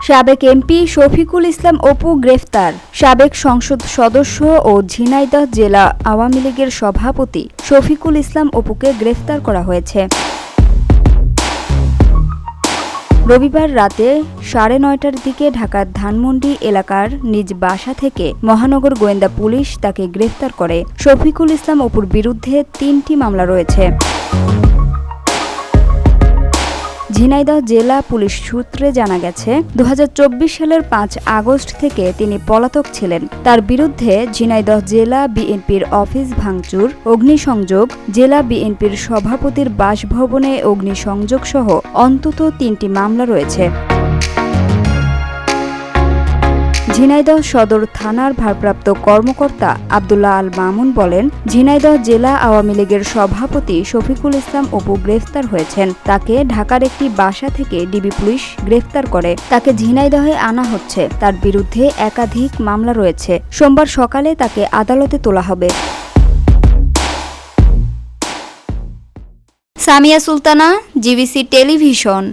সাবেক এমপি শফিকুল ইসলাম অপু গ্রেফতার। সাবেক সংসদ সদস্য ও ঝিনাইদহ জেলা আওয়ামী লীগের সভাপতি শফিকুল ইসলাম অপুকে গ্রেফতার করা হয়েছে। রবিবার রাতে 9:30টার দিকে ঢাকার ধানমন্ডি এলাকার নিজ বাসা থেকে মহানগর গোয়েন্দা পুলিশ তাকে গ্রেফতার করে। শফিকুল ইসলাম অপুর বিরুদ্ধে 3টি মামলা রয়েছে। ঝিনাইদহ জেলা পুলিশ সূত্রে জানা গেছে, 2024 সালের 5 আগস্ট থেকে তিনি পলাতক ছিলেন। তার বিরুদ্ধে ঝিনাইদহ জেলা বিএনপির অফিস ভাঙচুর, অগ্নিসংযোগ, জেলা বিএনপির সভাপতির বাসভবনে অগ্নিসংযোগ সহ অন্তত 3টি মামলা রয়েছে। ঝিনাইদহ সদর থানার ভারপ্রাপ্ত কর্মকর্তা আব্দুল্লাহ আল মামুন বলেন, ঝিনাইদহ জেলা আওয়ামী লীগের সভাপতি শফিকুল ইসলাম অপু গ্রেফতার হয়েছেন। তাকে ঢাকার একটি বাসা থেকে ডিবি পুলিশ গ্রেফতার করে। তাকে ঝিনাইদহে আনা হচ্ছে। তার বিরুদ্ধে একাধিক মামলা রয়েছে। সোমবার সকালে তাকে আদালতে তোলা হবে। Samia Sultana, GBC television.